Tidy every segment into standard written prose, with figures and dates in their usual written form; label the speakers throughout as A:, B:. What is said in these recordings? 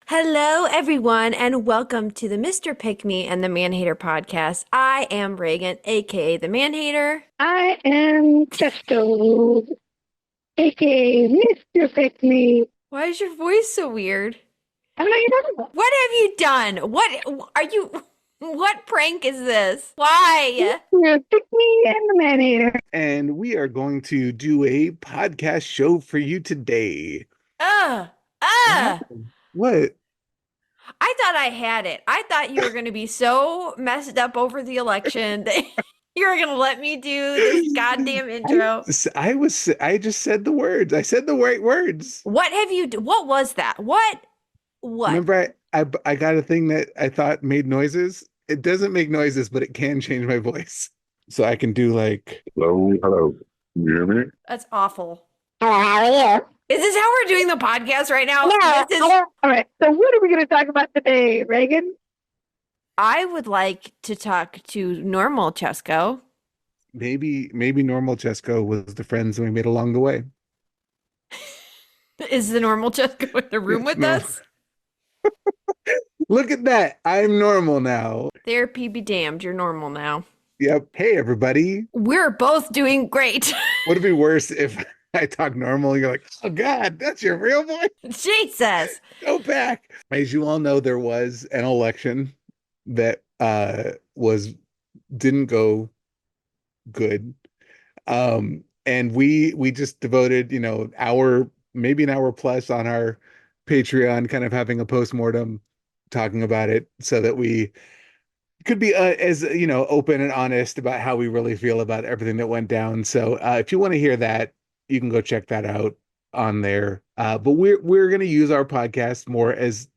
A: Hello, everyone, and welcome to the Mr. Pick Me and the Manhater podcast. I am Regan, aka the Manhater.
B: I am Chesko, aka Mr. Pick Me.
A: Why is your voice so weird?
B: I don't know what you're talking about.
A: What have you done? What are you? What prank is this? Why?
B: Mr. Pick Me and the Man-Hater.
C: And we are going to do a podcast show for you today.
A: Ugh. Ugh.
C: What?
A: I thought I had it. I thought you were going to be so messed up over the election that you were going to let me do this goddamn intro.
C: I just said the words. I said the right words.
A: What was that? What?
C: Remember, I got a thing that I thought made noises. It doesn't make noises, but it can change my voice. So I can do like,
D: hello. Can you hear me?
A: That's awful.
B: Hello, how are you?
A: Is this how we're doing the podcast right now?
B: No, all right. So what are we going to talk about today, Reagan?
A: I would like to talk to normal Chesko.
C: maybe normal Chesko was the friends we made along the way.
A: Is the normal Chesko in the room with
C: No.
A: us?
C: Look at that. I'm normal now.
A: Therapy be damned. You're normal now.
C: Yep. Hey, everybody.
A: We're both doing great.
C: Would it be worse if I talk normal and you're like, oh God, that's your real voice?
A: Jesus.
C: Go back. As you all know, there was an election that didn't go good. And we just devoted, maybe an hour plus on our Patreon, kind of having a postmortem talking about it so that we could be as open and honest about how we really feel about everything that went down. So if you want to hear that, you can go check that out on there. But we're going to use our podcast more as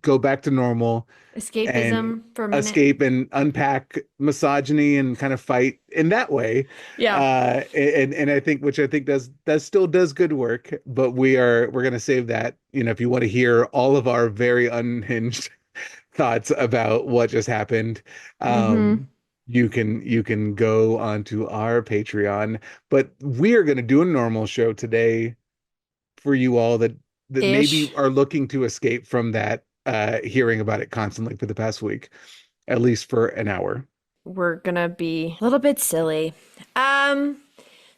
C: go back to normal,
A: Escapism for a minute.
C: escape and unpack misogyny and kind of fight in that way.
A: Yeah.
C: And I think does good work, but we're going to save that. If you want to hear all of our very unhinged thoughts about what just happened, you can go onto our Patreon. But we are going to do a normal show today for you all that maybe are looking to escape from that, hearing about it constantly for the past week, at least for an hour.
A: We're gonna be a little bit silly.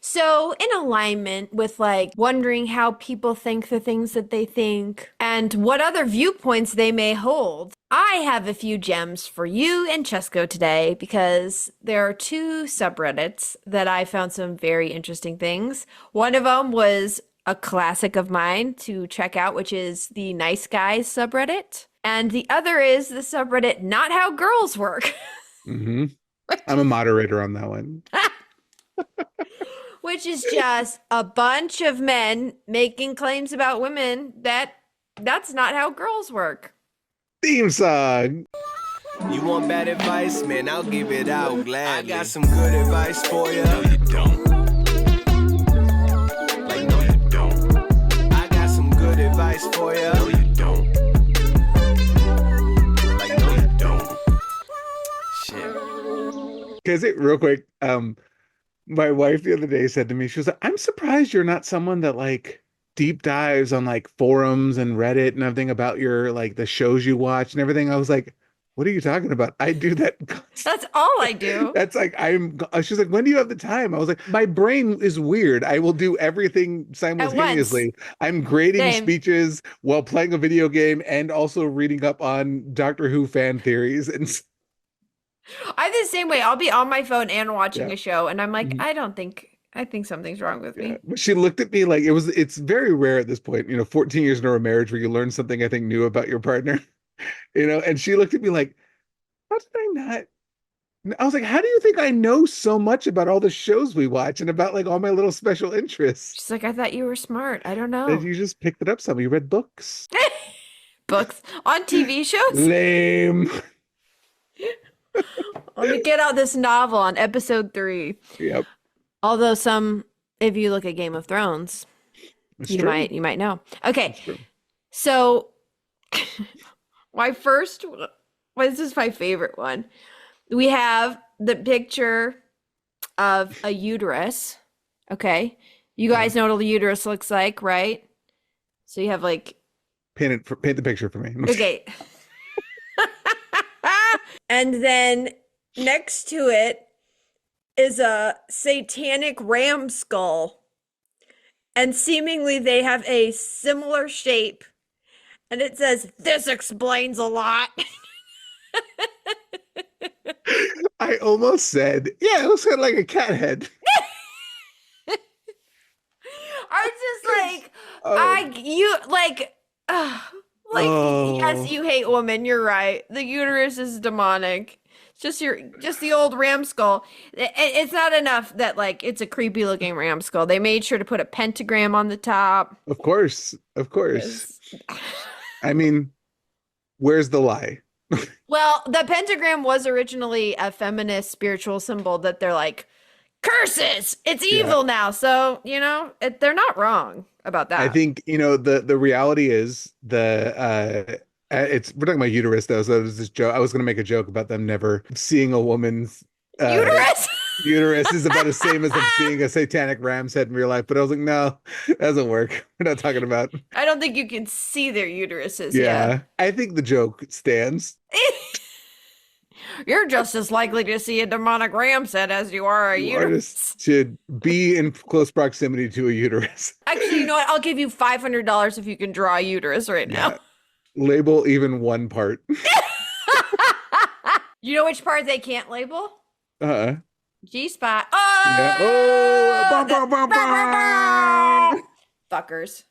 A: So in alignment with wondering how people think the things that they think and what other viewpoints they may hold, I have a few gems for you and Chesko today because there are two subreddits that I found some very interesting things. One of them was a classic of mine to check out, which is the Nice Guys subreddit. And the other is the subreddit Not How Girls Work.
C: I'm a moderator on that one.
A: Which is just a bunch of men making claims about women that's not how girls work.
C: Theme song.
E: You want bad advice, man? I'll give it out gladly. I got some good advice for you. No, you don't. Like, no, you don't. I got some good advice for you. No, you don't. Like, no, you don't. Shit.
C: Because real quick, my wife the other day said to me, she was like, I'm surprised you're not someone that deep dives on forums and Reddit and everything about your the shows you watch and everything. I was like, what are you talking about? I do that.
A: That's all I do.
C: That's she's like, when do you have the time? I was like, my brain is weird. I will do everything simultaneously. I'm grading speeches while playing a video game and also reading up on Doctor Who fan theories. And
A: I'm the same way. I'll be on my phone and watching a show, and I'm like, I think something's wrong with me.
C: But she looked at me like it's very rare at this point, 14 years into a marriage where you learn something I think new about your partner, and she looked at me like, how did I not? I was like, how do you think I know so much about all the shows we watch and about all my little special interests?
A: She's like, I thought you were smart. I don't know.
C: And you just picked it up some. You read books.
A: Books on TV shows?
C: Lame.
A: Let me get out this novel on episode 3.
C: Yep.
A: Although if you look at Game of Thrones, you might know. Okay, so this is my favorite one. We have the picture of a uterus. Okay, you guys know what a uterus looks like, right? So you have
C: Paint the picture for me.
A: Okay. And then next to it is a satanic ram skull. And seemingly they have a similar shape. And it says, "This explains a lot."
C: I almost said, yeah, it looks kind of like a cat head.
A: I'm just like,
C: Oh.
A: yes, you hate women. You're right. The uterus is demonic. It's just the old ram skull. It's not enough that like it's a creepy looking ram skull. They made sure to put a pentagram on the top.
C: Of course. I mean, where's the lie?
A: Well, the pentagram was originally a feminist spiritual symbol that they're like, curses, it's evil now. So, they're not wrong about that.
C: I think, the reality is we're talking about uterus though. So there's this joke. I was going to make a joke about them never seeing a woman's
A: uterus.
C: Uterus is about the same as them seeing a satanic ram's head in real life. But I was like, no, that doesn't work. We're not talking about.
A: I don't think you can see their uteruses.
C: Yeah. I think the joke stands.
A: You're just as likely to see a demonic ram's head as you are a uterus.
C: To be in close proximity to a uterus.
A: Actually, you know what? I'll give you $500 if you can draw a uterus right now.
C: Label even one part.
A: You know which part they can't label? G-spot. Oh!
C: Yeah. Oh!
A: Fuckers.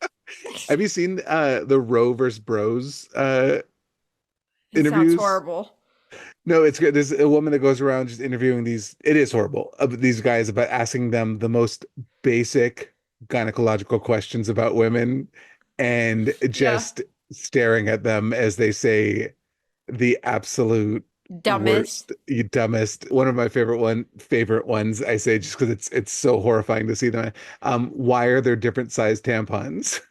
C: Have you seen the Roe versus Bros
A: It
C: interviews?
A: sounds horrible.
C: No, it's good. There's a woman that goes around just interviewing these. It is horrible. These guys about asking them the most basic gynecological questions about women, and just staring at them as they say the absolute
A: dumbest.
C: Dumbest. One of my favorite ones. I say just because it's so horrifying to see them. Why are there different sized tampons?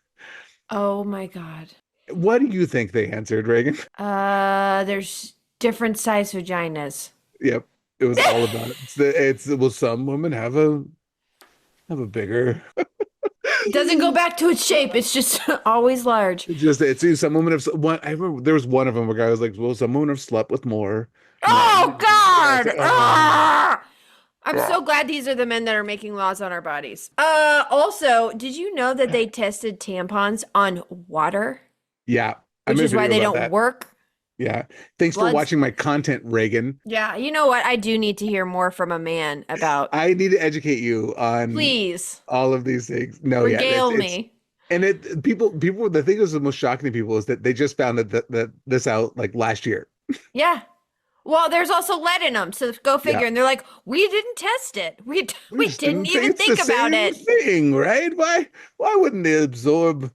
A: Oh my God.
C: What do you think they answered, Reagan?
A: There's different size vaginas.
C: Yep. It was all about it. Well, some women have a bigger.
A: It doesn't go back to its shape. It's just always large.
C: It's some women have one. I remember there was one of them where a guy was like, "Well, some women have slept with more."
A: Oh God! I'm so glad these are the men that are making laws on our bodies. Also, did you know that they tested tampons on water?
C: Yeah,
A: which is why they don't work.
C: Yeah. Thanks for watching my content, Reagan.
A: Yeah, you know what? I do need to hear more from a man about.
C: I need to educate you on all of these things. No,
A: regale me.
C: And people. The thing that's the most shocking to people is that they just found this out like last year.
A: Yeah. Well, there's also lead in them, so go figure. Yeah. And they're like, we didn't test it. We didn't even think about it.
C: Thing, right? Why wouldn't they absorb?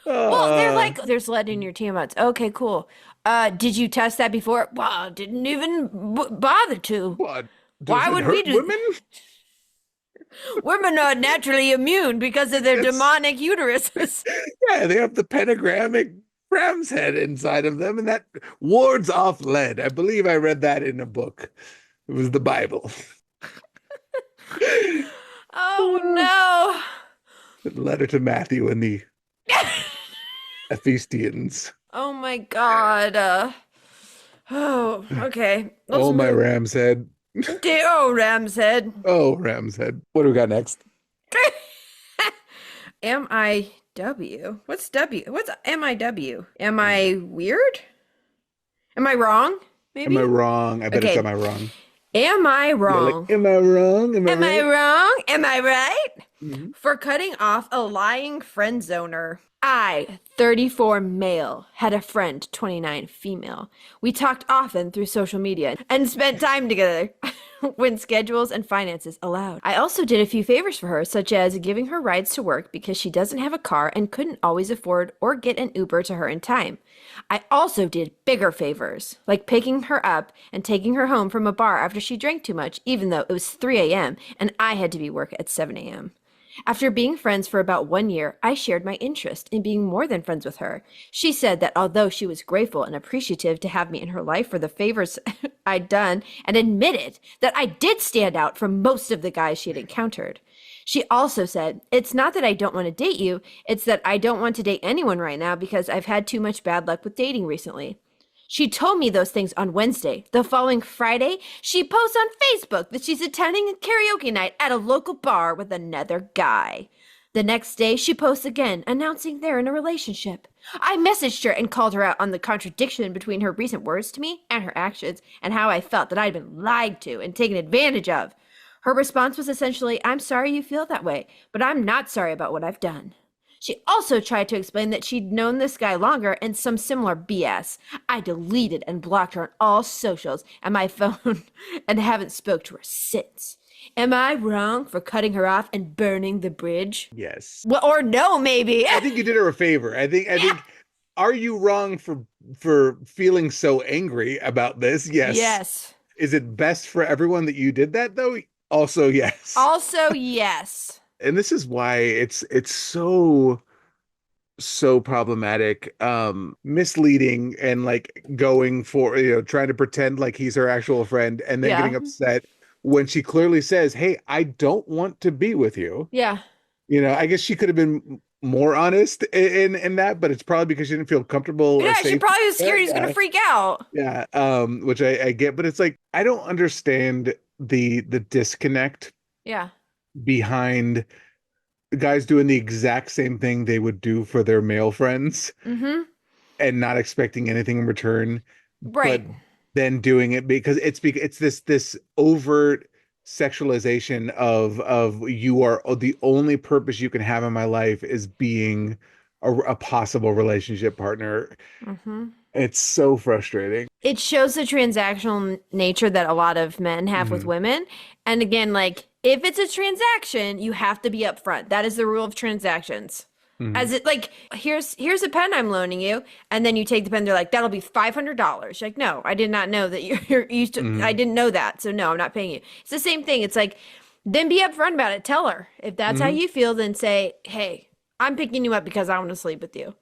A: Well, they're like, there's lead in your tampons. Okay, cool. Did you test that before? Well, didn't even bother to.
C: What?
A: Why would we do
C: women?
A: Women are naturally immune because of their demonic uteruses.
C: Yeah, they have the pentagramic ram's head inside of them, and that wards off lead. I believe I read that in a book. It was the Bible.
A: Oh no!
C: The letter to Matthew and the Ephesians.
A: Oh my God. Okay.
C: My ram's head.
A: Oh, ram's head.
C: Oh, ram's head. What do we got next?
A: MIW. What's W? What's MIW? Am I weird? Am I wrong? Maybe?
C: Am I wrong? I bet it's am I wrong?
A: Am I wrong?
C: Am I wrong?
A: Am I wrong? Am I right? Mm-hmm. For cutting off a lying friend zoner. I, 34 male, had a friend, 29 female. We talked often through social media and spent time together when schedules and finances allowed. I also did a few favors for her, such as giving her rides to work because she doesn't have a car and couldn't always afford or get an Uber to her in time. I also did bigger favors, like picking her up and taking her home from a bar after she drank too much, even though it was 3 a.m. and I had to be work at 7 a.m. After being friends for about 1 year, I shared my interest in being more than friends with her. She said that although she was grateful and appreciative to have me in her life for the favors I'd done, and admitted that I did stand out from most of the guys she had encountered. She also said, "It's not that I don't want to date you, it's that I don't want to date anyone right now because I've had too much bad luck with dating recently." She told me those things on Wednesday. The following Friday, she posts on Facebook that she's attending a karaoke night at a local bar with another guy. The next day, she posts again, announcing they're in a relationship. I messaged her and called her out on the contradiction between her recent words to me and her actions, and how I felt that I'd been lied to and taken advantage of. Her response was essentially, "I'm sorry you feel that way, but I'm not sorry about what I've done." She also tried to explain that she'd known this guy longer and some similar BS. I deleted and blocked her on all socials and my phone and haven't spoke to her since. Am I wrong for cutting her off and burning the bridge?
C: Yes.
A: Well, or no, maybe.
C: I think you did her a favor. I think are you wrong for feeling so angry about this? Yes.
A: Yes.
C: Is it best for everyone that you did that though? Also, yes.
A: Also, yes.
C: And this is why it's so problematic, misleading, and like going for, trying to pretend like he's her actual friend and then getting upset when she clearly says, "Hey, I don't want to be with you."
A: Yeah.
C: I guess she could have been more honest in that, but it's probably because she didn't feel comfortable.
A: Yeah,
C: or
A: she
C: safe.
A: probably was scared he's going to freak out.
C: Yeah. Which I get, but it's like, I don't understand the disconnect
A: Yeah.
C: behind guys doing the exact same thing they would do for their male friends and not expecting anything in return,
A: Right.
C: but then doing it because it's this overt sexualization of you are the only purpose you can have in my life is being a possible relationship partner. It's so frustrating.
A: It shows the transactional nature that a lot of men have with women. And again, like, if it's a transaction, you have to be upfront. That is the rule of transactions. As it, like, here's a pen I'm loaning you, and then you take the pen. They're like, "That'll be $500." You're like, "No, I did not know that you're used to. I didn't know that, so no, I'm not paying you." It's the same thing. It's like, then be upfront about it. Tell her if that's how you feel. Then say, "Hey, I'm picking you up because I want to sleep with you."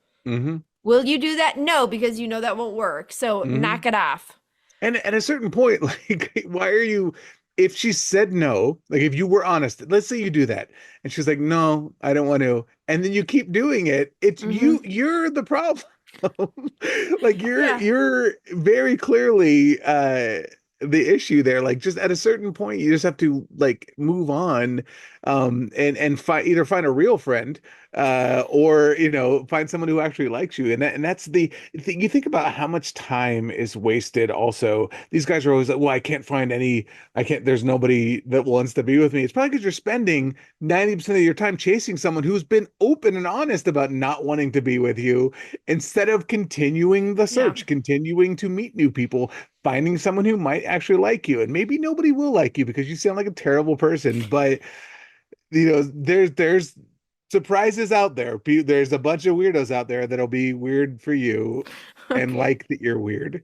A: Will you do that? No, because you know that won't work. So knock it off.
C: And at a certain point, like, why are you? If she said no, like if you were honest, let's say you do that, and she's like, "No, I don't want to," and then you keep doing it, it's you're the problem. Like you're very clearly the issue there. Like, just at a certain point, you just have to like move on, and either find a real friend, or find someone who actually likes you. And that's the thing. You think about how much time is wasted. Also, these guys are always like, "Well, there's nobody that wants to be with me." It's probably because you're spending 90% of your time chasing someone who's been open and honest about not wanting to be with you, instead of continuing the search, continuing to meet new people, finding someone who might actually like you. And maybe nobody will like you because you sound like a terrible person, but there's surprises out there. There's a bunch of weirdos out there that'll be weird for you and like that you're weird.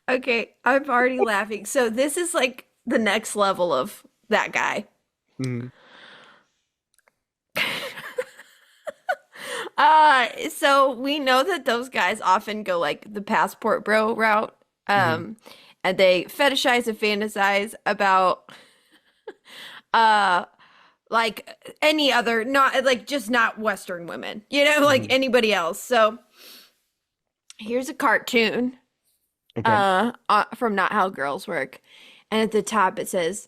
A: Okay, I'm already laughing. So this is like the next level of that guy. So we know that those guys often go like the passport bro route. And they fetishize and fantasize about like any other, not like just not Western women, like anybody else. So here's a cartoon from Not How Girls Work, and at the top it says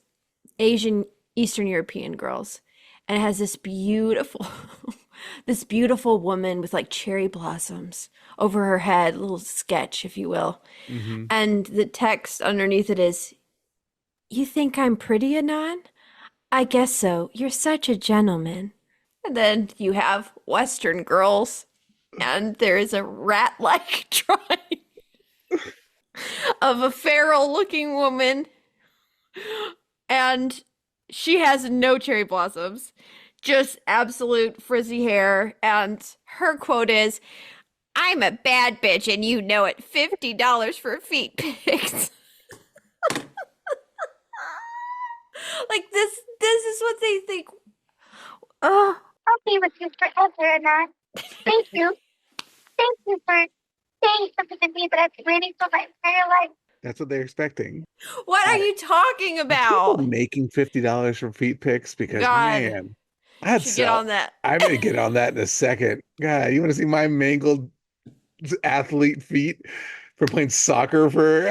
A: Asian Eastern European girls, and it has this beautiful woman with like cherry blossoms over her head, a little sketch, if you will. And the text underneath it is, "You think I'm pretty, Anon? I guess so. You're such a gentleman." And then you have Western girls, and there is a rat-like drawing of a feral-looking woman, and she has no cherry blossoms, just absolute frizzy hair, and her quote is, "I'm a bad bitch and you know it. $50 for feet pics." Like this is what they think. Oh,
B: I'll be with you forever, Anon. Thank you. Thank you for saying something to me that I've been waiting for my entire life.
C: That's what they're expecting.
A: what are you talking about?
C: People making $50 for feet pics, because
A: God.
C: man, I'd
A: Should get
C: sell.
A: on that.
C: I'm gonna get on that in a second. God, you want to see my mangled athlete feet for playing soccer for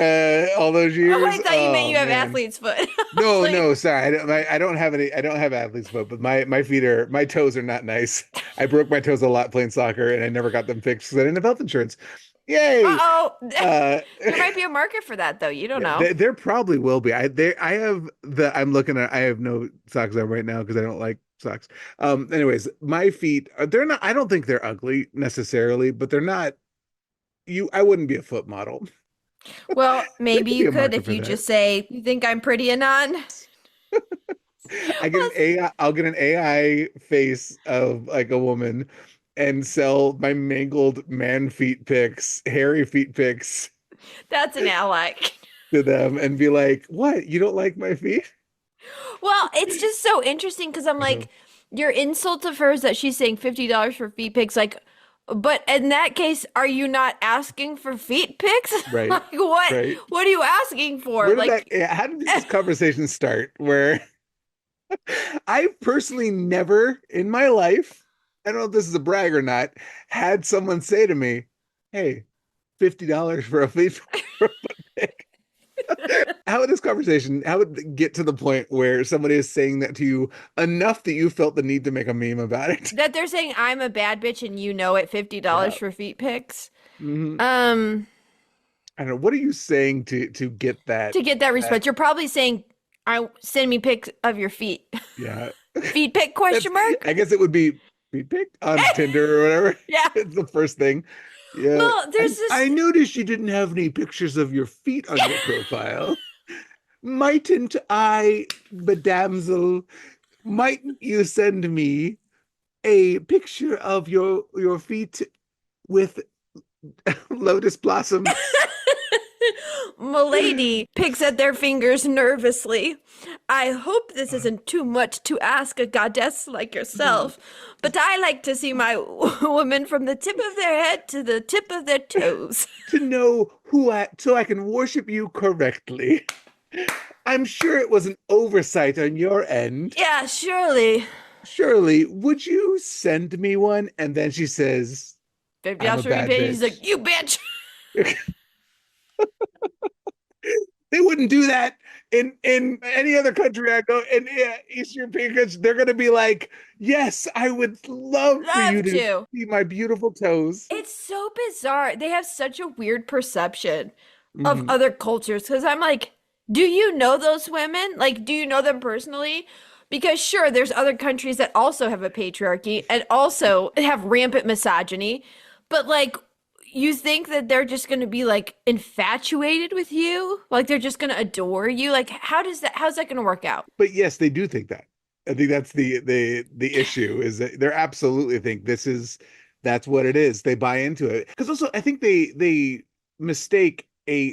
C: all those
A: Oh,
C: years?
A: I thought you meant
C: Oh
A: you have
C: man.
A: athlete's foot. I was
C: No,
A: like,
C: no, sorry. I don't have any. I don't have athlete's foot, but my feet are my toes are not nice. I broke my toes a lot playing soccer, and I never got them fixed because I didn't have health insurance. Yay!
A: uh-oh.
C: Uh,
A: There might be a market for that, though. You don't know.
C: there probably will be. I have the. I'm looking at. I have no socks on right now because I don't like socks. Anyways, my feet. They're not. I don't think they're ugly necessarily, but they're not. I wouldn't be a foot model.
A: Well, maybe
C: could be
A: you
C: a
A: could
C: market
A: if
C: for
A: you
C: that.
A: just say, "You think I'm pretty, Anon?"
C: I get an AI, I'll get an AI face of like a woman and sell my mangled man feet pics, hairy feet pics
A: That's an ally.
C: to them and be like, "What? You don't like my feet?"
A: Well, it's just so interesting because I'm
C: Uh-huh.
A: like, your insult of hers that she's saying $50 for feet pics, like, but in that case, are you not asking for feet pics?
C: Right,
A: Like, what?
C: right.
A: What are you asking for?
C: Where did
A: Like,
C: how did this conversation start? Where I personally never in my life, I don't know if this is a brag or not, had someone say to me, "Hey, $50 for a feet for a foot pic." How would this conversation, how would it get to the point where somebody is saying that to you enough that you felt the need to make a meme about it?
A: that they're saying I'm a bad bitch and you know it, $50
C: Yeah.
A: for feet pics.
C: Mhm.
A: Um,
C: I don't know. What are you saying to get that?
A: to get that respect, you're probably saying, "I send me pics of your feet."
C: Yeah.
A: Feet pic question mark?
C: I guess it would be feet pic on Tinder or whatever.
A: Yeah.
C: It's the first thing. Yeah.
A: Well, there's this.
C: I noticed you didn't have any pictures of your feet on your profile. Mightn't I, bedamsel, mightn't you send me a picture of your feet with lotus blossoms?
A: Milady picks at their fingers nervously. I hope this isn't too much to ask a goddess like yourself, but I like to see my women from the tip of their head to the tip of their toes.
C: To know so I can worship you correctly. I'm sure it was an oversight on your end.
A: Yeah, surely.
C: Surely, would you send me one? And then she says,
A: $50
C: I'm a
A: for you,
C: bad
A: bitch. He's
C: bitch.
A: like, you bitch.
C: They wouldn't do that in any other country I go in East European countries. They're gonna be like, yes, I would love for you
A: Love
C: to
A: to.
C: see my beautiful toes.
A: It's so bizarre. They have such a weird perception of
C: Mhm.
A: other cultures because I'm like, do you know those women? Like, do you know them personally? Because sure, there's other countries that also have a patriarchy and also have rampant misogyny, but like, you think that they're just going to be like infatuated with you? Like they're just going to adore you? Like, how's that going to work out?
C: But yes, they do think that. I think that's the issue is that they're absolutely think that's what it is. They buy into it. Because also I think they mistake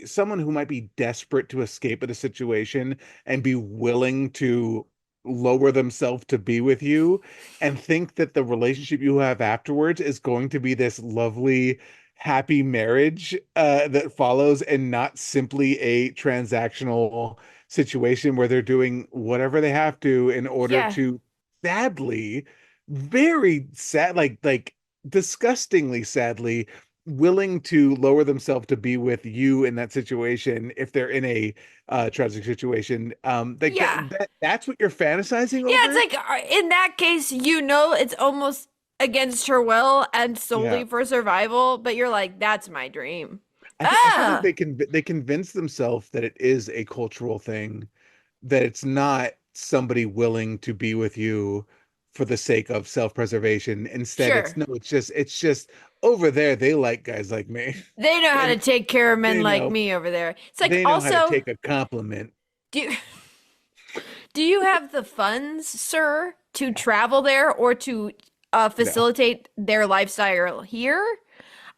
C: someone who might be desperate to escape at a situation and be willing to lower themselves to be with you and think that the relationship you have afterwards is going to be this lovely happy marriage that follows and not simply a transactional situation where they're doing whatever they have to in order
A: Yeah.
C: to sadly very sad like disgustingly sadly willing to lower themselves to be with you in that situation if they're in a tragic situation like
A: Yeah.
C: that's what you're fantasizing
A: Yeah,
C: over.
A: it's like in that case, you know, it's almost against her will and solely
C: Yeah.
A: for survival, but you're like, that's my dream.
C: I think
A: Ah,
C: they convince themselves that it is a cultural thing, that it's not somebody willing to be with you for the sake of self-preservation. Instead,
A: sure.
C: it's just over there they like guys like me.
A: They know how to
C: And
A: take care of men
C: they
A: like
C: know
A: me over there. It's like
C: they know how to
A: also,
C: take a compliment.
A: do you, do you have the funds, sir, to travel there or to
C: No.
A: facilitate their lifestyle here?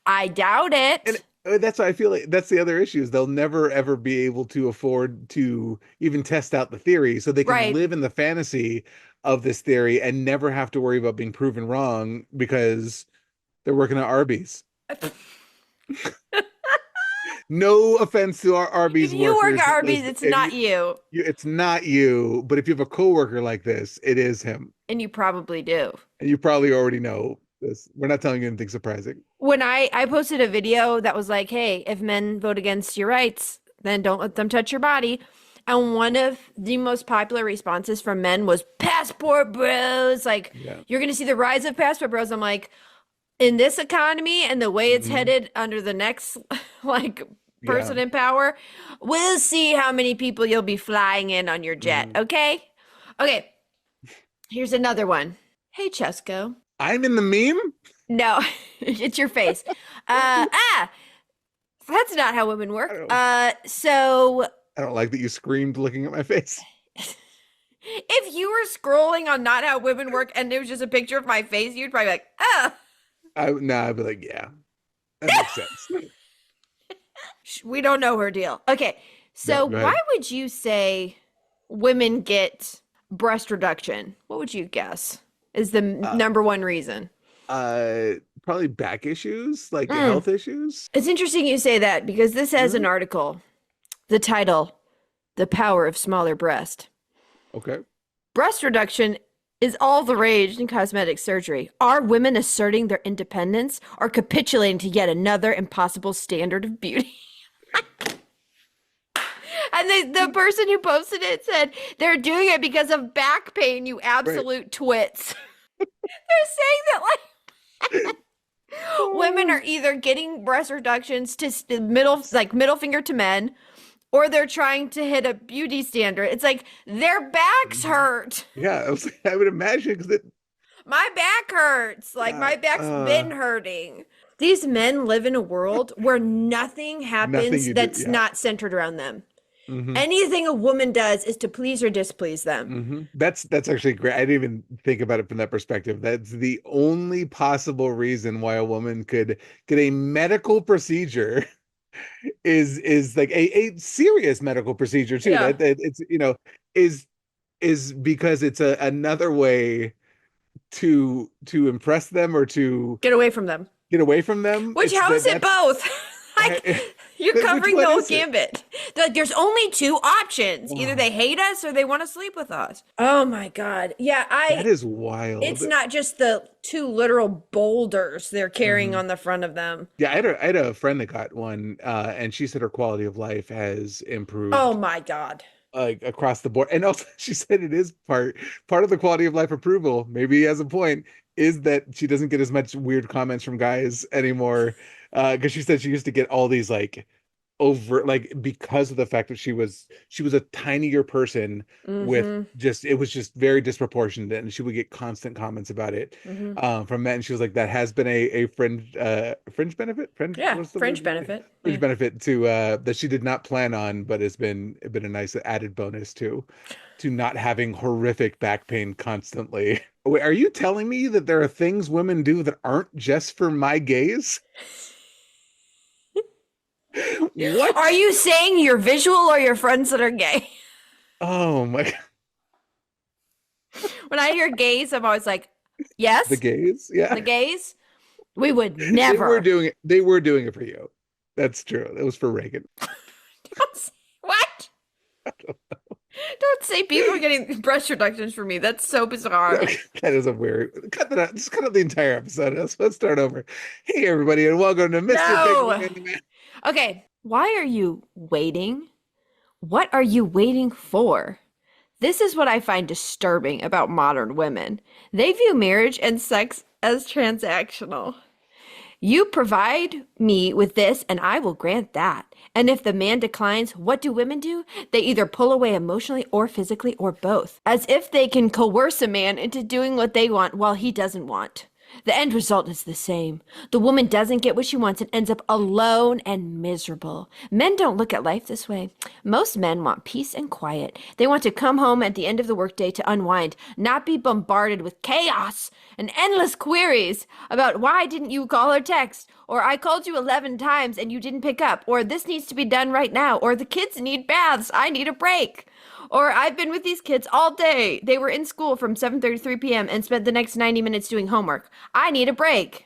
A: I doubt
C: And
A: it.
C: that's why I feel like that's the other issue is they'll never ever be able to afford to even test out the theory so they can
A: Right.
C: live in the fantasy of this theory and never have to worry about being proven wrong because they're working at Arby's. No offense to our
A: If
C: Arby's
A: you work
C: workers.
A: at Arby's,
C: Listen,
A: it's not you.
C: it's not you, but if you have a coworker like this, it is him.
A: And you probably do.
C: And you probably already know this. We're not telling you anything surprising.
A: When I posted a video that was like, hey, if men vote against your rights, then don't let them touch your body. And one of the most popular responses from men was passport bros. Like, you're going to see the rise of passport bros. I'm like, in this economy and the way it's headed under the next like person in power, we'll see how many people you'll be flying in on your jet. Okay. Here's another one. Hey, Chesko.
C: I'm in the meme?
A: No, it's your face. That's not how women work. So
C: I don't like that you screamed looking at my face.
A: if you were scrolling on Not How Women Work and it was just a picture of my face, you'd probably be like, oh.
C: I'd be like, yeah, that makes sense.
A: We don't know her deal. Okay, so why would you say women get breast reduction? What would you guess is the number one reason?
C: Probably back issues, like health issues.
A: It's interesting you say that because this has an article. The title, The Power of Smaller Breast.
C: Okay.
A: Breast reduction is all the rage in cosmetic surgery. Are women asserting their independence or capitulating to yet another impossible standard of beauty? And the person who posted it said they're doing it because of back pain, you absolute twits. They're saying that like women are either getting breast reductions to middle finger to men, or they're trying to hit a beauty standard. It's like their backs hurt.
C: Yeah, I would imagine because
A: my back hurts. Like my back's been hurting. These men live in a world where nothing happens that's not centered around them. Anything a woman does is to please or displease them.
C: That's actually great. I didn't even think about it from that perspective. That's the only possible reason why a woman could get a medical procedure is like a serious medical procedure too. That it's is because it's another way to impress them or to
A: get away from them.
C: Which
A: how is it both? Like you're covering the whole gambit. Like there's only two options. Either they hate us or they want to sleep with us. Oh my God. Yeah,
C: that is wild.
A: It's not just the two literal boulders they're carrying on the front of them.
C: Yeah, I had a friend that got one, and she said her quality of life has improved.
A: Oh my God.
C: Like across the board. And also she said it is part of the quality of life approval, maybe he has a point, is that she doesn't get as much weird comments from guys anymore. Because she said she used to get all these like over, like because of the fact that she was a tinier person with it was just very disproportionate, and she would get constant comments about it from men. And she was like, that has been a fringe benefit.
A: Fringe
C: benefit to that she did not plan on, but it's been a nice added bonus to not having horrific back pain constantly. Wait, are you telling me that there are things women do that aren't just for my gaze? What?
A: Are you saying you're visual or your friends that are gay?
C: Oh my God.
A: When I hear gays, I'm always like, yes.
C: The gays? Yeah.
A: The gays? We would never.
C: They were doing it for you. That's true. It was for Reagan.
A: What?
C: I don't know.
A: Don't say people are getting breast reductions for me. That's so bizarre.
C: That is a weird. Cut that out. Just cut out the entire episode. Let's start over. Hey, everybody, and welcome to Mr. Big Man.
A: Okay. Why are you waiting? What are you waiting for? This is what I find disturbing about modern women. They view marriage and sex as transactional. You provide me with this and I will grant that. And if the man declines, what do women do? They either pull away emotionally or physically or both, as if they can coerce a man into doing what they want while he doesn't want. The end result is the same. The woman doesn't get what she wants and ends up alone and miserable. Men don't look at life this way. Most men want peace and quiet. They want to come home at the end of the workday to unwind, not be bombarded with chaos and endless queries about why didn't you call or text, or I called you 11 times and you didn't pick up, or this needs to be done right now, or the kids need baths, I need a break. Or I've been with these kids all day. They were in school from 7:30 to 3 p.m. and spent the next 90 minutes doing homework. I need a break.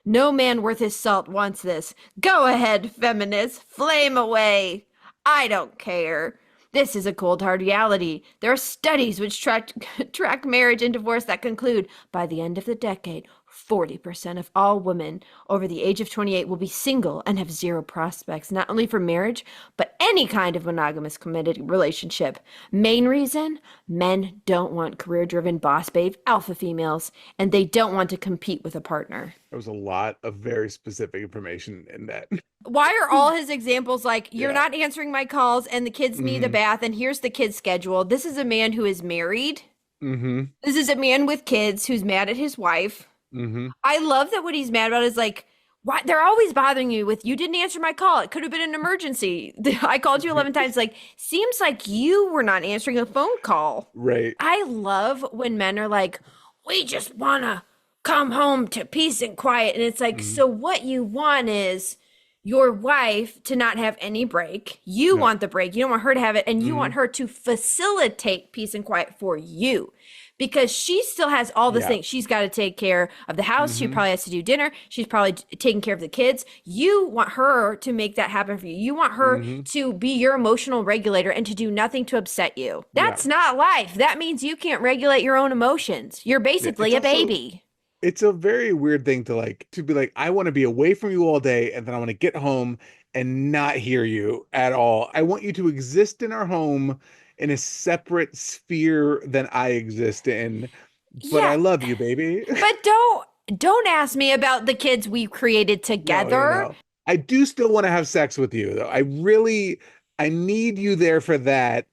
A: No man worth his salt wants this. Go ahead, feminists. Flame away. I don't care. This is a cold hard reality. There are studies which track marriage and divorce that conclude by the end of the decade, 40% of all women over the age of 28 will be single and have zero prospects, not only for marriage, but any kind of monogamous committed relationship. Main reason? Men don't want career-driven boss babe alpha females, and they don't want to compete with a partner.
C: There was a lot of very specific information in that.
A: Why are all his examples like, you're
C: Yeah.
A: not answering my calls and the kids need a bath and here's the kid's schedule? This is a man who is married.
C: Mm-hmm.
A: This is a man with kids who's mad at his wife.
C: Mm-hmm.
A: I love that what he's mad about is like, why they're always bothering you with, you didn't answer my call. It could have been an emergency. I called you 11 times. Like, seems like you were not answering a phone call.
C: Right.
A: I love when men are like, we just want to come home to peace and quiet. And it's like, so what you want is your wife to not have any break. You want the break. You don't want her to have it. And you want her to facilitate peace and quiet for you. Because she still has all the things. She's got to take care of the house. She probably has to do dinner. She's probably taking care of the kids. You want her to make that happen for you. You want her to be your emotional regulator and to do nothing to upset you. That's not life. That means you can't regulate your own emotions. You're basically a baby.
C: It's a very weird thing to be like, I want to be away from you all day, and then I want to get home and not hear you at all. I want you to exist in our home in a separate sphere than I exist in. But I love you, baby.
A: But don't ask me about the kids we created together.
C: No. I do still want to have sex with you, though. I need you there for that.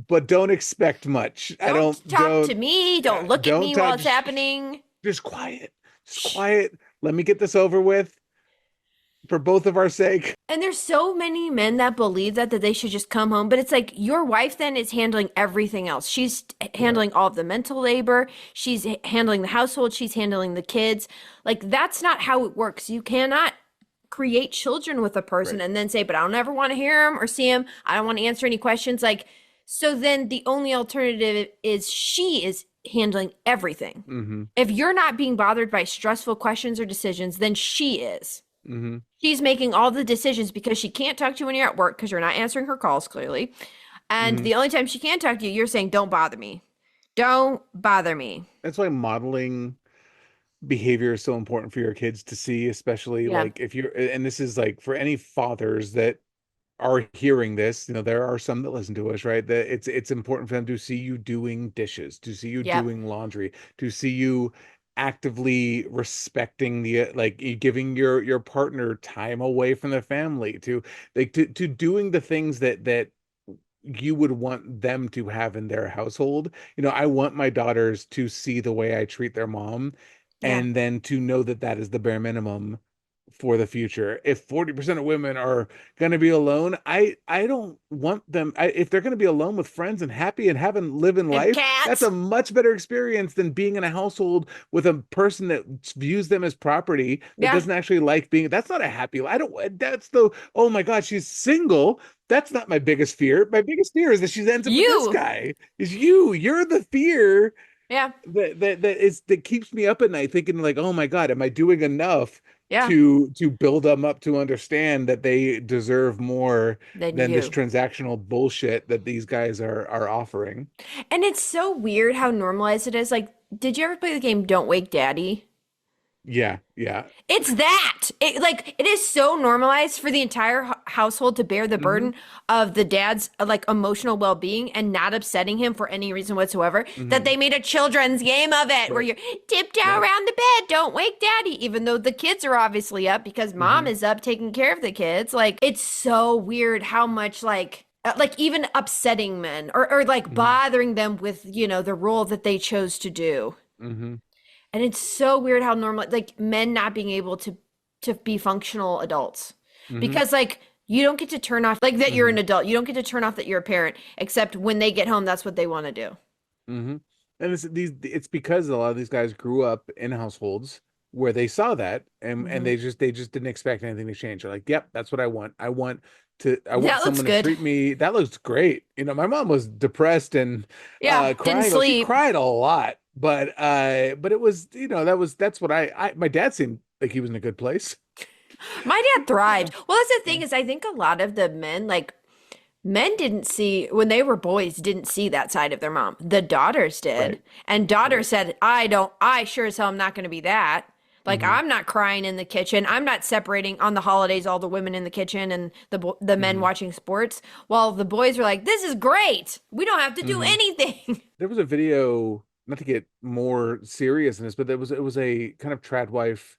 C: But don't expect much.
A: Don't talk to me. Don't look at me while it's happening.
C: Just quiet. Just quiet. Let me get this over with for both of our sake.
A: And there's so many men that believe that they should just come home. But it's like your wife then is handling everything else. She's handling all of the mental labor. She's handling the household. She's handling the kids. Like, that's not how it works. You cannot create children with a person and then say, but I don't ever want to hear him or see him. I don't want to answer any questions. Like, so then the only alternative is she is handling everything. If you're not being bothered by stressful questions or decisions, then she is. She's making all the decisions because she can't talk to you when you're at work because you're not answering her calls clearly. And the only time she can talk to you, you're saying, don't bother me. Don't bother me.
C: That's why modeling behavior is so important for your kids to see, especially like if you're, and this is like for any fathers that are hearing this, there are some that listen to us, right? That it's important for them to see you doing dishes, to see you doing laundry, to see you actively respecting the giving your partner time away from the family, to doing the things that you would want them to have in their household. I want my daughters to see the way I treat their mom, and then to know that is the bare minimum for the future. If 40% of women are going to be alone, I don't want them. If they're going to be alone with friends and happy and living life, that's a much better experience than being in a household with a person that views them as property, that doesn't actually like being. That's not a happy. Oh my God, she's single. That's not my biggest fear. My biggest fear is that she ends up with this guy. Is you? You're the fear.
A: Yeah.
C: That keeps me up at night thinking like, oh my God, am I doing enough to build them up to understand that they deserve more than this transactional bullshit that these guys are offering?
A: And it's so weird how normalized it is. Like, did you ever play the game Don't Wake Daddy?
C: Yeah.
A: It's that. It is so normalized for the entire household to bear the burden of the dad's emotional well-being and not upsetting him for any reason whatsoever, that they made a children's game of it where you're tiptoe around the bed, don't wake daddy, even though the kids are obviously up because mom is up taking care of the kids. It's so weird how much even upsetting men or bothering them with, the role that they chose to do. And it's so weird how normal, men not being able to be functional adults because you don't get to turn off that you're an adult. You don't get to turn off that you're a parent, except when they get home, that's what they want to do.
C: And it's because a lot of these guys grew up in households where they saw that and they just didn't expect anything to change. They're like, yep, that's what I want. I want someone to treat me. That looks great. My mom was depressed and crying.
A: Didn't sleep.
C: She cried a lot. But it was, that's what my dad seemed like he was in a good place.
A: My dad thrived. Well, that's the thing is I think a lot of the men men didn't see, when they were boys, didn't see that side of their mom. The daughters did.
C: Right.
A: And daughter said, I sure as hell am not going to be that. Like, I'm not crying in the kitchen. I'm not separating on the holidays all the women in the kitchen and the men watching sports. While the boys were like, this is great. We don't have to do anything.
C: There was a video, not to get more serious in this, but it was a kind of trad wife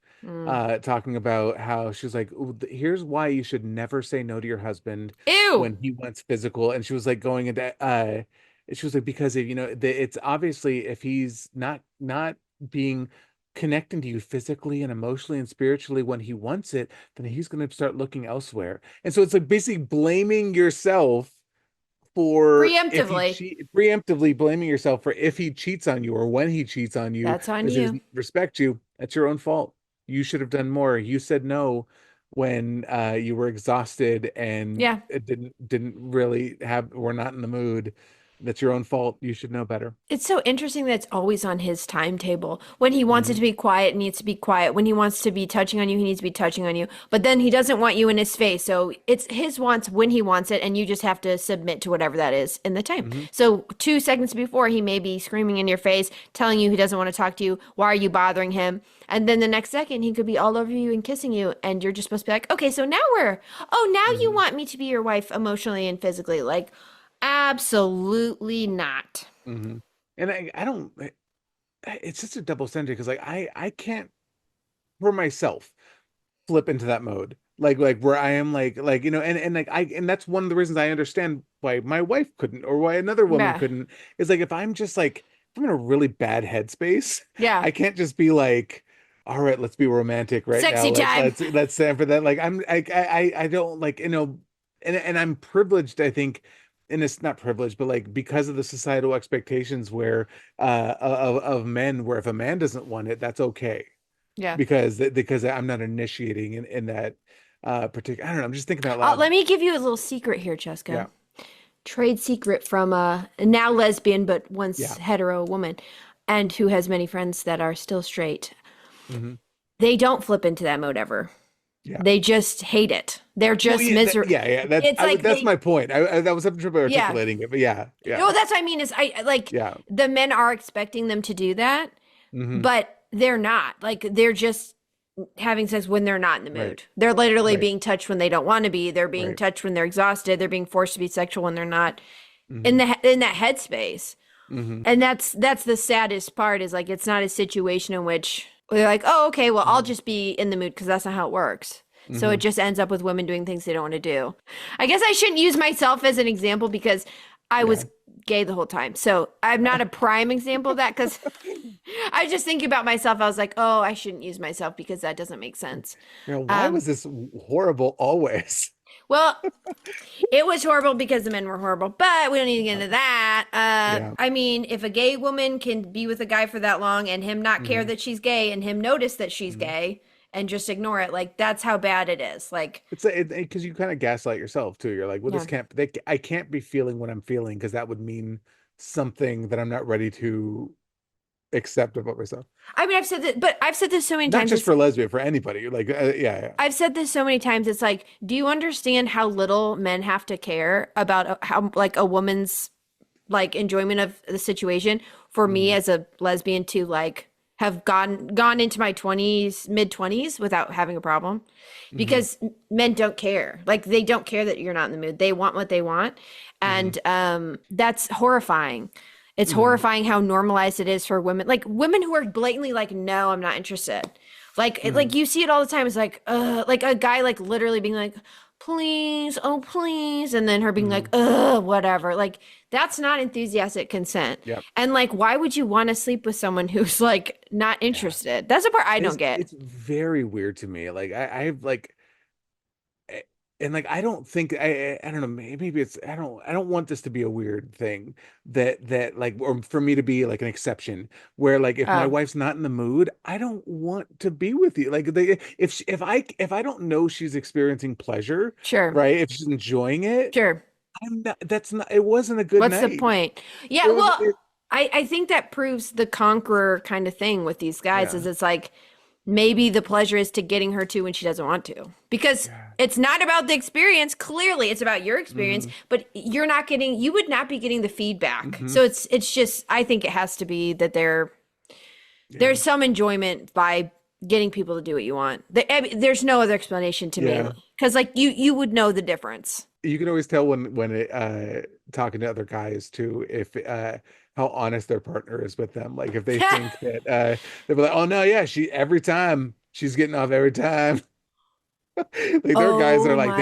C: talking about how she was like, "Ooh, here's why you should never say no to your husband
A: Ew.
C: when he wants physical." And she was like going into she was like, because if, it's obviously if he's not being connecting to you physically and emotionally and spiritually when he wants it, then he's going to start looking elsewhere. And so it's like basically blaming yourself for preemptively blaming yourself for if he cheats on you or when he cheats on you.
A: That's on
C: because
A: you.
C: he doesn't respect you. That's your own fault. You should have done more. You said no when you were exhausted and it didn't really were not in the mood. That's your own fault. You should know better.
A: It's so interesting that it's always on his timetable. When he wants it to be quiet, it needs to be quiet. When he wants to be touching on you, he needs to be touching on you. But then he doesn't want you in his face. So it's his wants when he wants it, and you just have to submit to whatever that is in the time. So 2 seconds before, he may be screaming in your face, telling you he doesn't want to talk to you. Why are you bothering him? And then the next second, he could be all over you and kissing you. And you're just supposed to be like, okay, so now now you want me to be your wife emotionally and physically. Like, absolutely not.
C: And I don't, it's just a double standard because like I can't for myself flip into that mode like where I am like and like and that's one of the reasons I understand why my wife couldn't or why another woman couldn't is like if I'm just like if I'm in a really bad headspace, I can't just be like, all right, let's be romantic right
A: Sexy
C: now.
A: time.
C: Let's stand for that. Like I don't like and I'm privileged, I think. And it's not privileged, but like because of the societal expectations where of men, where if a man doesn't want it, that's okay.
A: Yeah.
C: Because I'm not initiating in that particular. I don't know. I'm just thinking out loud.
A: Let me give you a little secret here, Chesko.
C: Yeah.
A: Trade secret from a now lesbian but once hetero woman, and who has many friends that are still straight. They don't flip into that mode ever. Yeah. They just hate it. They're just miserable.
C: Yeah. That's my point. That was having trouble articulating it, but yeah.
A: No, that's what I mean is the men are expecting them to do that, but they're not. Like they're just having sex when they're not in the mood. Right. They're literally being touched when they don't want to be. They're being touched when they're exhausted. They're being forced to be sexual when they're not in that headspace. And that's the saddest part is like it's not a situation in which they're like, oh, okay, well, I'll just be in the mood because that's not how it works. So it just ends up with women doing things they don't want to do. I guess I shouldn't use myself as an example because I was gay the whole time. So I'm not a prime example of that because I was just thinking about myself. I was like, oh, I shouldn't use myself because that doesn't make sense.
C: Why was this horrible always?
A: Well, it was horrible because the men were horrible, but we don't need to get into that. I mean, if a gay woman can be with a guy for that long and him not care that she's gay and him notice that she's gay and just ignore it, like that's how bad it is. Like
C: it's because you kind of gaslight yourself too. You're like, well, I can't be feeling what I'm feeling because that would mean something that I'm not ready to accept about myself.
A: I mean, I've said this so many
C: not
A: times.
C: Not just for lesbian, for anybody. Like,
A: I've said this so many times. It's like, do you understand how little men have to care about how like a woman's like enjoyment of the situation? For me as a lesbian to like have gone into my 20s, mid 20s without having a problem, because men don't care. Like they don't care that you're not in the mood. They want what they want, and that's horrifying. It's horrifying how normalized it is for women, like women who are blatantly like, no, I'm not interested. Like, like you see it all the time. It's like a guy, like literally being like, please, oh, please. And then her being like, whatever. Like that's not enthusiastic consent.
C: Yep.
A: And like, why would you want to sleep with someone who's like not interested? That's the part I don't get.
C: It's very weird to me. Like I've like, and like I don't think I don't know, maybe it's I don't want this to be a weird thing that like, or for me to be like an exception where like if my wife's not in the mood, I don't want to be with you. Like if I don't know she's experiencing pleasure,
A: sure,
C: right, if she's enjoying it,
A: sure,
C: it wasn't a good
A: What's
C: night.
A: The point? I think that proves the conqueror kind of thing with these guys is it's like maybe the pleasure is to getting her to when she doesn't want to. Because it's not about the experience. Clearly, it's about your experience, but you would not be getting the feedback. So it's just, I think it has to be that there's some enjoyment by getting people to do what you want. There's no other explanation to me. Because like you would know the difference.
C: You can always tell when talking to other guys too, if how honest their partner is with them. Like if they think that they'll be like, oh no, yeah, every time she's getting off every time. Like there are guys that are like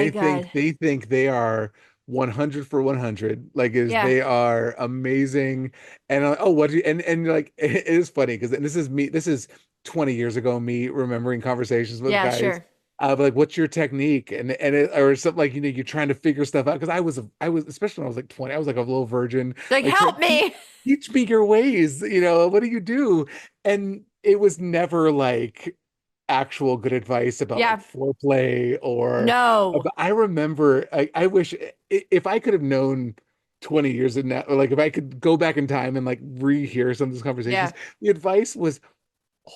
C: they think they are 100 for 100, like they are amazing, and I'm like, oh, what do you, and you're like, it is funny because this is 20 years ago, me remembering conversations with guys.
A: Sure.
C: Like, what's your technique? Or something like, you're trying to figure stuff out. Because I was, especially when I was like 20, I was like a little virgin.
A: Like help me.
C: Teach me your ways. What do you do? And it was never like actual good advice about like foreplay or
A: no.
C: I remember, I wish if I could have known 20 years in that, or like if I could go back in time and like rehear some of these conversations, the advice was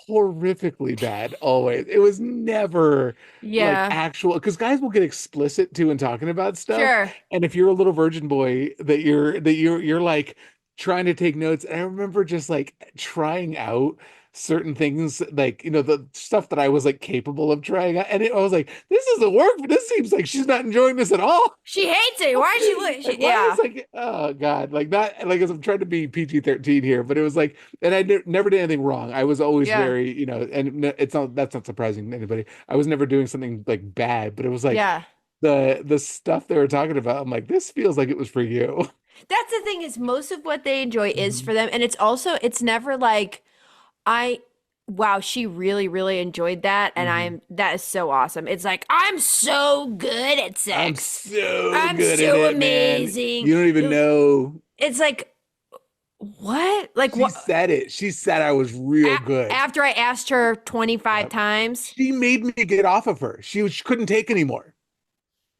C: horrifically bad always. It was never like actual, because guys will get explicit too in talking about stuff. And if you're a little virgin boy that you're like trying to take notes, and I remember just like trying out certain things, like the stuff that I was like capable of trying out, and I was like, this doesn't work. This seems like she's not enjoying this at all.
A: She hates it. Why is she
C: it's like, oh god, like that, like, as I'm trying to be PG-13 here, but it was like, and I never did anything wrong. I was always very, and that's not surprising to anybody. I was never doing something like bad, but it was like the stuff they were talking about, I'm like, this feels like it was for you.
A: That's the thing, is most of what they enjoy is for them, and it's never like, wow, she really, really enjoyed that, and that is so awesome. It's like, I'm so good at sex. I'm so amazing.
C: Man. You don't even know.
A: It's like, what? Like,
C: she said it. She said I was real good.
A: After I asked her 25 times.
C: She made me get off of her. She couldn't take anymore.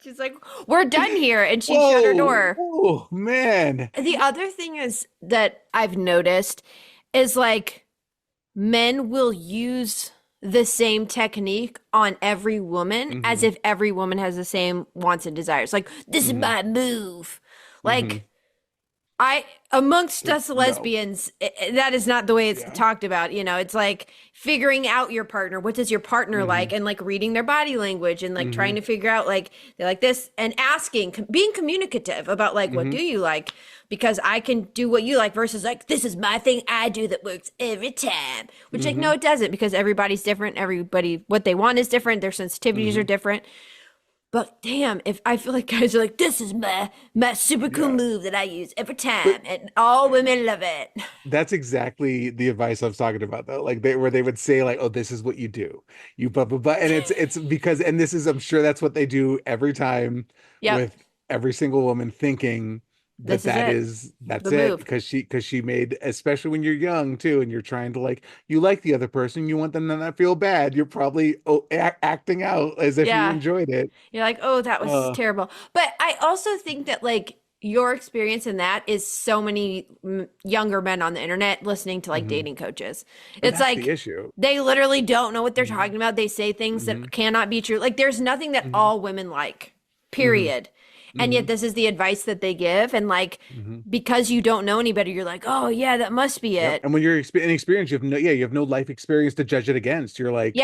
A: She's like, we're done here. And she shut her door.
C: Oh, man.
A: The other thing is that I've noticed is like, men will use the same technique on every woman as if every woman has the same wants and desires. Like, this is my move. Like, amongst us lesbians, that is not the way it's talked about. It's like figuring out your partner. What does your partner like? And like reading their body language and like trying to figure out like, they like this, and asking, being communicative about like, what do you like? Because I can do what you like versus like, this is my thing I do that works every time. Which like, no, it doesn't, because everybody's different. Everybody, what they want is different. Their sensitivities are different. But damn, if I feel like guys are like, this is my super cool move that I use every time, and all women love it. That's
C: exactly the advice I was talking about, though. Like where they would say like, oh, this is what you do, you blah blah blah, and it's because, and this is, I'm sure that's what they do every time with every single woman, thinking that's it, because she made, especially when you're young too, and you're trying to like, you like the other person, you want them to not feel bad, you're probably acting out as if you enjoyed it.
A: You're like, oh, that was terrible. But I also think that like your experience in that is so many younger men on the internet listening to like dating coaches. It's like
C: the issue.
A: They literally don't know what they're talking about. They say things that cannot be true. Like, there's nothing that all women like, period. And yet this is the advice that they give. And like, because you don't know any better, you're like, oh yeah, that must be it.
C: And when you're inexperienced, you have no life experience to judge it against. You're like,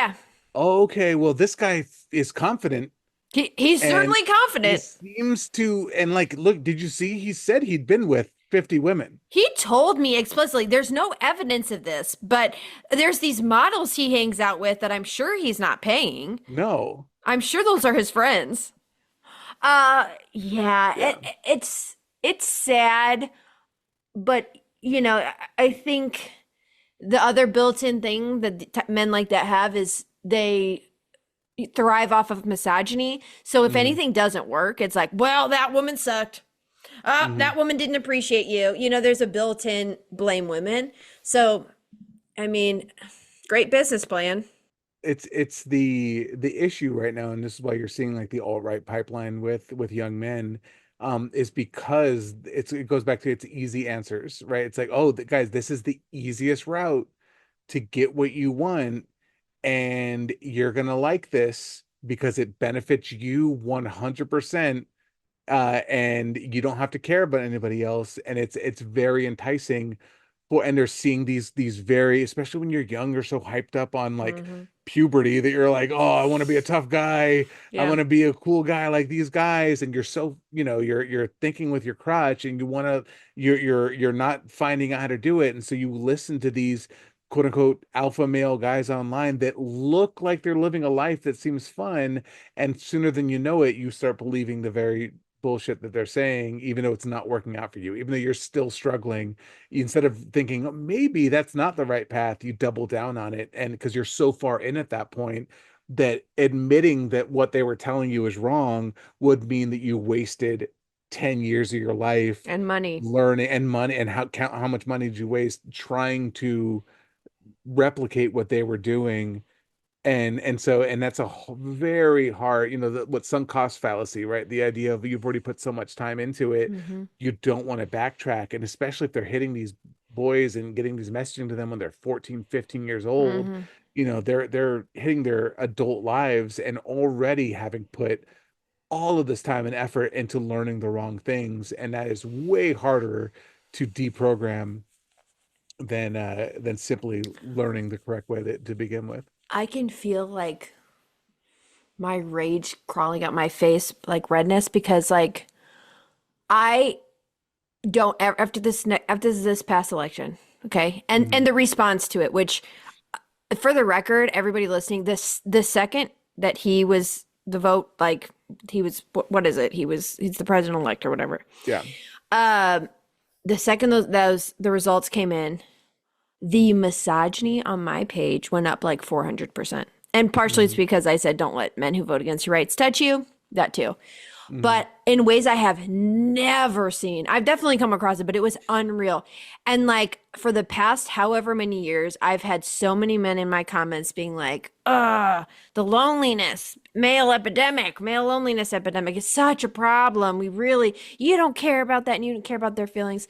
C: oh, okay, well, this guy is confident.
A: He's certainly confident.
C: He seems to, and like, look, did you see? He said he'd been with 50 women.
A: He told me explicitly, there's no evidence of this, but there's these models he hangs out with that I'm sure he's not paying.
C: No.
A: I'm sure those are his friends. It's sad, but I think the other built-in thing that men like that have is they thrive off of misogyny. So if anything doesn't work, it's like, well, that woman sucked. That woman didn't appreciate you. There's a built-in blame women. So, I mean, great business plan.
C: It's the issue right now, and this is why you're seeing like the alt-right pipeline with young men, is because it goes back to its easy answers, right? It's like, oh, guys, this is the easiest route to get what you want, and you're gonna like this because it benefits you 100%, and you don't have to care about anybody else, and it's very enticing. Well, and they're seeing these very, especially when you're young, you're so hyped up on like puberty that you're like, oh, I want to be a tough guy. I
A: Yeah.
C: want to be a cool guy like these guys. And you're so, you're thinking with your crotch, and you want to, you're not finding out how to do it. And so you listen to these quote unquote alpha male guys online that look like they're living a life that seems fun. And sooner than you know it, you start believing the very bullshit that they're saying, even though it's not working out for you, even though you're still struggling. Instead of thinking, "Oh, maybe that's not the right path," you double down on it. And because you're so far in at that point, that admitting that what they were telling you is wrong would mean that you wasted 10 years of your life
A: And money.
C: learning, and money, and how much money did you waste trying to replicate what they were doing. And that's very hard, what sunk cost fallacy, right? The idea of you've already put so much time into it, you don't want to backtrack. And especially if they're hitting these boys and getting these messaging to them when they're 14, 15 years old, they're hitting their adult lives and already having put all of this time and effort into learning the wrong things. And that is way harder to deprogram than simply learning the correct way to begin with.
A: I can feel like my rage crawling up my face, like redness, because like I don't after this past election, okay, and the response to it, which for the record, everybody listening, the second that he was the vote, like he was, what is it? He's the president elect or whatever.
C: Yeah.
A: The second the results came in, the misogyny on my page went up like 400%. And partially it's because I said, don't let men who vote against your rights touch you. That too. But in ways I have never seen. I've definitely come across it, but it was unreal. And like for the past however many years, I've had so many men in my comments being like, the loneliness, male loneliness epidemic is such a problem. You don't care about that, and you don't care about their feelings.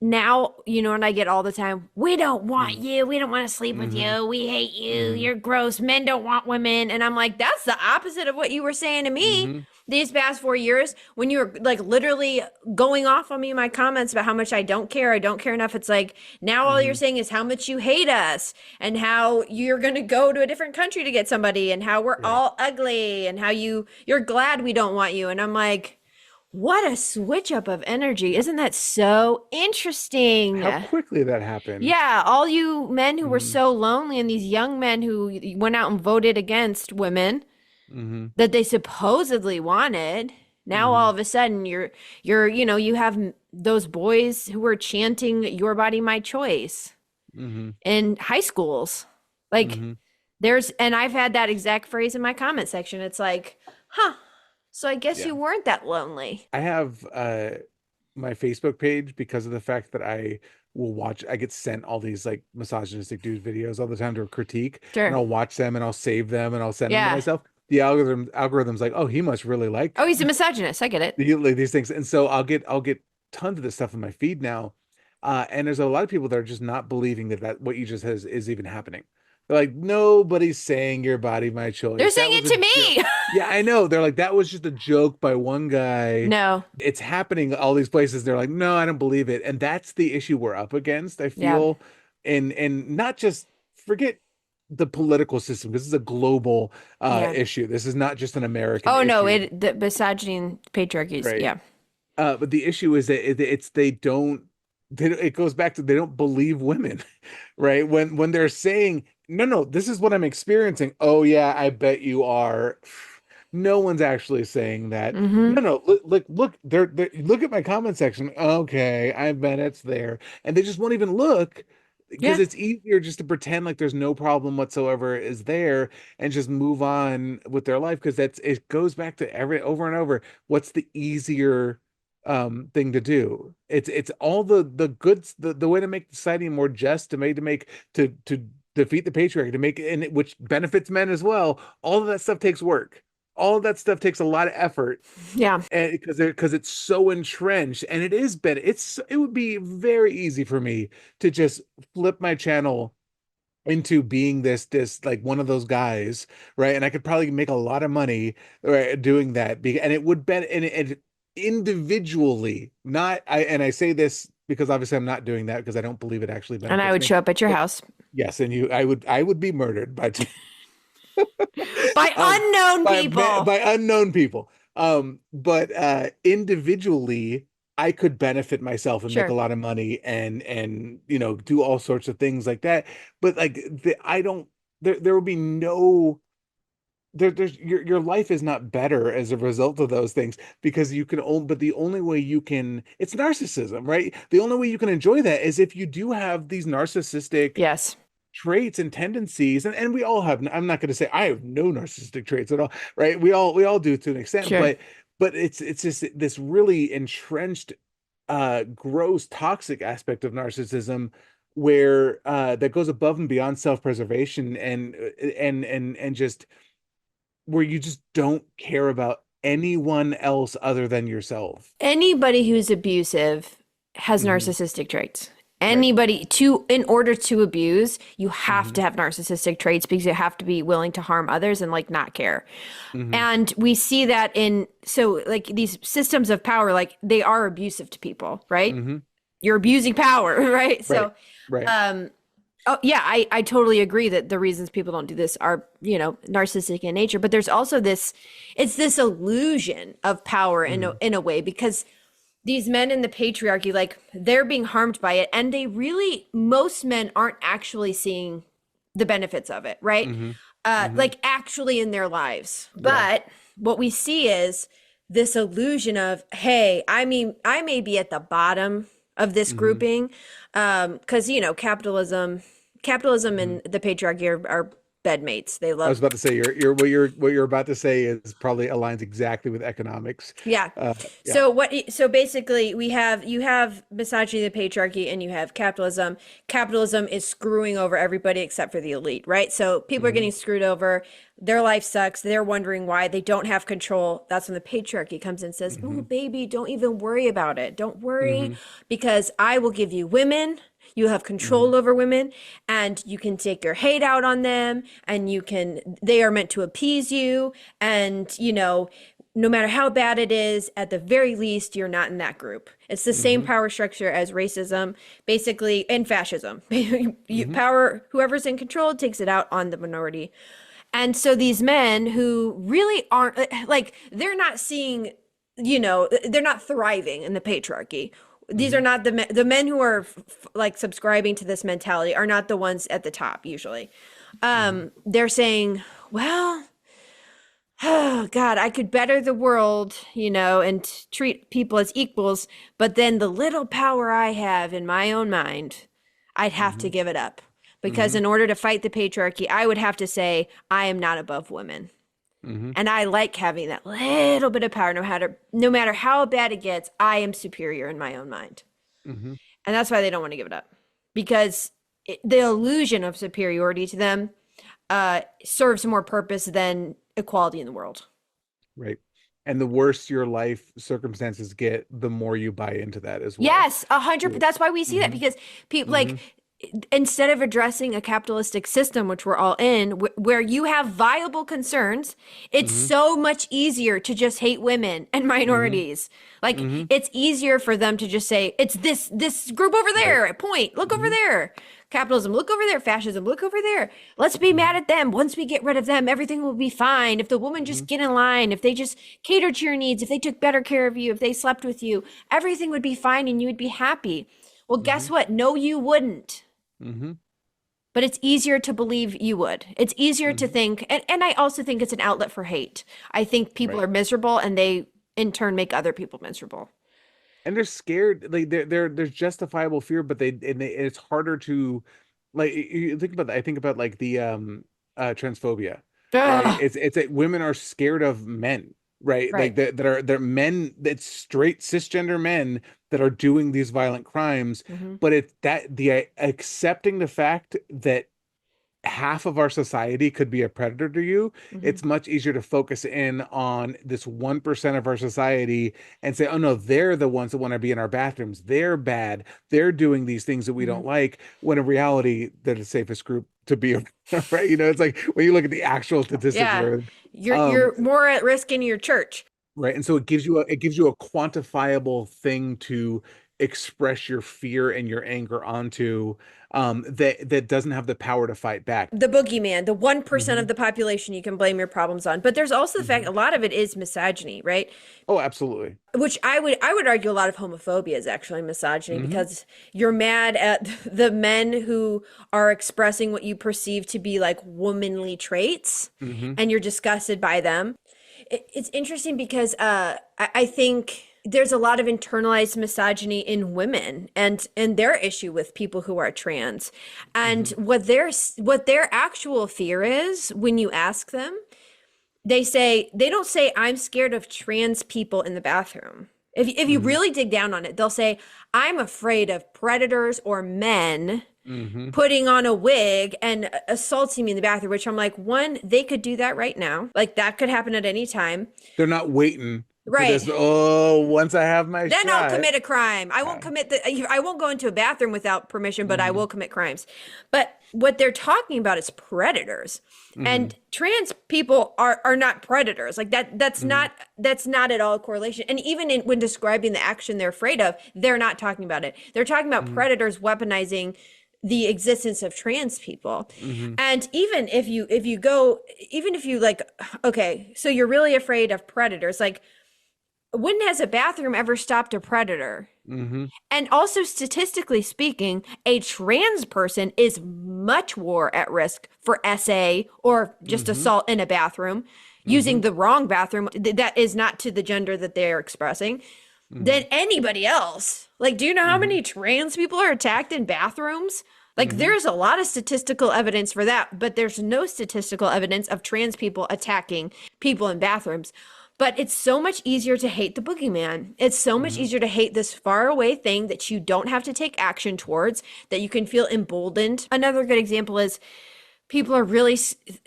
A: Now, and I get all the time, we don't want you. We don't want to sleep with you. We hate you. You're gross. Men don't want women. And I'm like, that's the opposite of what you were saying to me these past 4 years when you were like literally going off on me in my comments about how much I don't care enough. It's like now all you're saying is how much you hate us and how you're going to go to a different country to get somebody and how we're all ugly and how you're glad we don't want you. And I'm like, what a switch up of energy. Isn't that so interesting?
C: How quickly that happened.
A: Yeah, all you men who were so lonely and these young men who went out and voted against women that they supposedly wanted. Now all of a sudden you have those boys who are chanting your body, my choice in high schools. Like and I've had that exact phrase in my comment section. It's like, so I guess you weren't that lonely.
C: I have my Facebook page because of the fact that I get sent all these like misogynistic dude videos all the time to critique.
A: Sure.
C: And I'll watch them and I'll save them and I'll send them to myself. The algorithm's like, oh, he must really like
A: Oh, he's a misogynist. I get it.
C: these things. And so I'll get tons of this stuff in my feed now. And there's a lot of people that are just not believing that what you just said is even happening. They're like, nobody's saying your body, my choice.
A: They're saying it to me.
C: Yeah, I know. They're like, that was just a joke by one guy.
A: No.
C: It's happening all these places. They're like, no, I don't believe it. And that's the issue we're up against, I feel. And not just forget the political system. This is a global issue. This is not just an American issue.
A: No, the misogyny and patriarchy is,
C: Right. But the issue is that it goes back to they don't believe women, right? When they're saying, no, this is what I'm experiencing. Oh yeah, I bet you are. No one's actually saying that. No, look, look at my comment section. Okay, I bet it's there, and they just won't even look because it's easier just to pretend like there's no problem whatsoever is there and just move on with their life because it goes back to over and over. What's the easier thing to do? It's all the goods, the way to make society more just, to defeat the patriarchy, to make it, which benefits men as well. All of that stuff takes work. All of that stuff takes a lot of effort.
A: Yeah.
C: And because it's so entrenched, and it would be very easy for me to just flip my channel into being this like one of those guys, right? And I could probably make a lot of money, right, doing that. And it would bet and it individually, not I say this because obviously I'm not doing that because I don't believe it actually
A: And I
C: benefits
A: would
C: me.
A: show up at your
C: But
A: house
C: yes, and I would be murdered by
A: by unknown people.
C: by unknown people. But individually, I could benefit myself and make a
A: Sure.
C: lot of money and do all sorts of things like that. But like I don't there will be no there's your life is not better as a result of those things because you can only but the only way you can it's narcissism, right? The only way you can enjoy that is if you do have these narcissistic
A: Yes.
C: traits and tendencies, and we all have. I'm not going to say I have no narcissistic traits at all, right? We all do to an extent,
A: Sure.
C: but it's just this really entrenched gross toxic aspect of narcissism where that goes above and beyond self-preservation and just where you just don't care about anyone else other than yourself.
A: Anybody who's abusive has
C: Mhm.
A: narcissistic traits.
C: Right.
A: Anybody in order to abuse, you have
C: Mhm.
A: to have narcissistic traits because you have to be willing to harm others and like not care.
C: Mhm.
A: And we see that so like these systems of power, like they are abusive to people, right?
C: Mhm.
A: You're abusing power, right? So,
C: Right.
A: oh yeah, I totally agree that the reasons people don't do this are, narcissistic in nature, but there's also it's this illusion of power in a way because these men in the patriarchy, like they're being harmed by it and most men aren't actually seeing the benefits of it, right?
C: Mhm.
A: Like actually in their lives. But what we see is this illusion of, hey, I mean, I may be at the bottom of this grouping, because capitalism and the patriarchy are bedmates. They
C: I was
A: love,
C: about to say what you're about to say is probably aligns exactly with economics.
A: yeah.
C: Yeah.
A: So basically you have misogyny, the patriarchy, and you have capitalism. Capitalism is screwing over everybody except for the elite, right? So people are getting screwed over. Their life sucks. They're wondering why they don't have control. That's when the patriarchy comes in and says, "Oh, baby, don't even worry about it. Don't worry because I will give you women. You have control over women and you can take your hate out on them and they are meant to appease you. And, no matter how bad it is, at the very least, you're not in that group. It's the same power structure as racism, basically, and fascism. Power, whoever's in control takes it out on the minority. And so these men who really aren't like, they're not seeing, they're not thriving in the patriarchy. These are not the men who are like subscribing to this mentality are not the ones at the top usually. They're saying, well, oh God, I could better the world, and treat people as equals, but then the little power I have in my own mind, I'd have to give it up. Because in order to fight the patriarchy, I would have to say, I am not above women. And I like having that little bit of power, no matter how bad it gets, I am superior in my own mind. And that's why they don't want to give it up. Because the illusion of superiority to them serves more purpose than equality in the world.
C: Right. And the worse your life circumstances get, the more you buy into that as well.
A: Yes, 100%. That's why we see that because people like instead of addressing a capitalistic system, which we're all in, where you have viable concerns, it's so much easier to just hate women and minorities. Like it's easier for them to just say, it's this group over there, point, look over there. Capitalism, look over there. Fascism, look over there. Let's be mad at them. Once we get rid of them, everything will be fine. If the woman just get in line, if they just cater to your needs, if they took better care of you, if they slept with you, everything would be fine and you would be happy. Well, guess what? No, you wouldn't. But it's easier to believe you would. It's easier to think, and I also think it's an outlet for hate. I think people are miserable and they in turn make other people miserable.
C: And they're scared, like there's justifiable fear, but it's harder to like you think about that. I think about like the transphobia. Right? It's that women are scared of men, right? Like that are men, that's straight cisgender men that are doing these violent crimes. But it's that the accepting the fact that half of our society could be a predator to you, it's much easier to focus in on this 1% of our society and say, oh no, they're the ones that want to be in our bathrooms. They're bad. They're doing these things that we don't like, when in reality, they're the safest group to be right. You know, it's like when you look at the actual statistics of
A: Yeah.
C: everything.
A: You're more at risk in your church.
C: Right. And so it gives you a quantifiable thing to express your fear and your anger onto, that doesn't have the power to fight back.
A: The boogeyman, the 1% of
C: Mhm.
A: the population you can blame your problems on. But there's also the fact
C: Mhm.
A: a lot of it is misogyny, right?
C: Oh, absolutely.
A: Which I would argue a lot of homophobia is actually misogyny,
C: Mhm.
A: because you're mad at the men who are expressing what you perceive to be like womanly traits, and you're disgusted by them. It's interesting because I think there's a lot of internalized misogyny in women and their issue with people who are trans, and what their actual fear is when you ask them. They don't say, I'm scared of trans people in the bathroom. If you really dig down on it, they'll say, I'm afraid of predators or men putting on a wig and assaulting me in the bathroom, which I'm like, one, they could do that right now. Like that could happen at any time.
C: They're not waiting for
A: Right.
C: this. Oh, once I have my
A: Then
C: shot.
A: I'll commit a crime. I won't I won't go into a bathroom without permission, but I will commit crimes. But what they're talking about is predators. And trans people are not predators. Like that's not at all a correlation. And even when describing the action they're afraid of, they're not talking about it. They're talking about predators weaponizing the existence of trans people. And even if you like, okay, so you're really afraid of predators, like, when has a bathroom ever stopped a predator? And also, statistically speaking, a trans person is much more at risk for SA or just assault in a bathroom, using the wrong bathroom that is not to the gender that they're expressing, than anybody else. Like, do you know how many trans people are attacked in bathrooms? Like, there's a lot of statistical evidence for that, but there's no statistical evidence of trans people attacking people in bathrooms. But it's so much easier to hate the boogeyman. It's so much easier to hate this far away thing that you don't have to take action towards, that you can feel emboldened. Another good example is people are really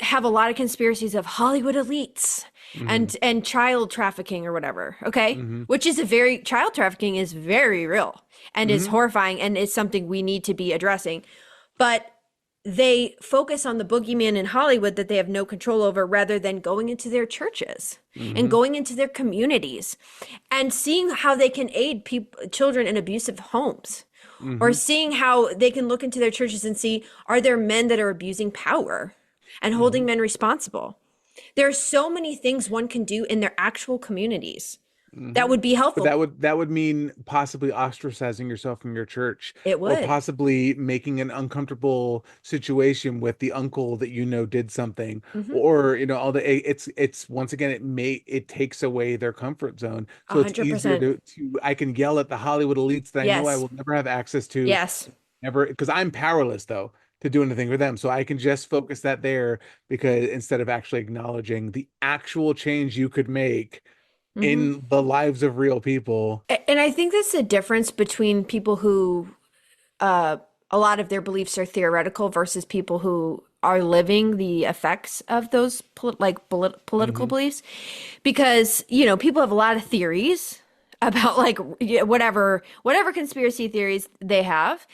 A: have a lot of conspiracies of Hollywood elites and child trafficking or whatever. Okay. Which is child trafficking is very real and is horrifying and is something we need to be addressing. But they focus on the boogeyman in Hollywood that they have no control over, rather than going into their churches and going into their communities and seeing how they can aid children in abusive homes, or seeing how they can look into their churches and see, are there men that are abusing power and holding men responsible? There are so many things one can do in their actual communities that would be helpful.
C: But that would mean possibly ostracizing yourself from your church.
A: It would.
C: Or possibly making an uncomfortable situation with the uncle that you know did something. Or, you know, it's once again, it takes away their comfort zone. So it's easier
A: 100%.
C: to I can yell at the Hollywood elites that I know I
A: Yes.
C: will never have access to.
A: Yes.
C: Never, because I'm powerless though to do anything for them. So I can just focus that there, because instead of actually acknowledging the actual change you could make in the lives of real people.
A: And I think that's the difference between people who a lot of their beliefs are theoretical versus people who are living the effects of those political beliefs. Because, you know, people have a lot of theories about like whatever conspiracy theories they have.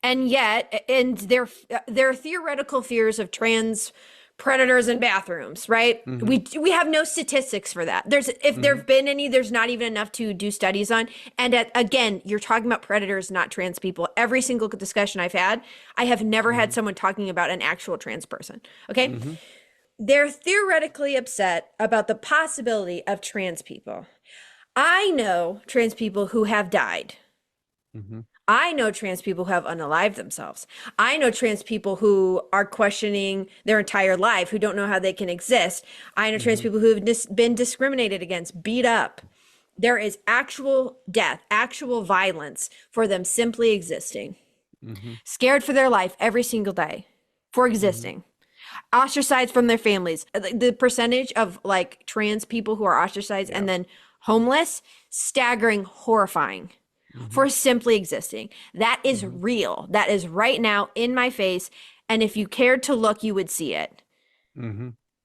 A: And yet, their theoretical fears of trans predators in bathrooms, right? We have no statistics for that. If there've been any, there's not even enough to do studies on. And again, you're talking about predators, not trans people. Every single discussion I've had, I have never had someone talking about an actual trans person. Okay. They're theoretically upset about the possibility of trans people. I know trans people who have died. I know trans people who have unalived themselves. I know trans people who are questioning their entire life, who don't know how they can exist. I know trans people who have been discriminated against, beat up. There is actual death, actual violence for them simply existing. Scared for their life every single day for existing. Ostracized from their families. The percentage of like trans people who are ostracized and then homeless, staggering, horrifying. For simply existing. That is real. That is right now in my face. And if you cared to look, you would see it.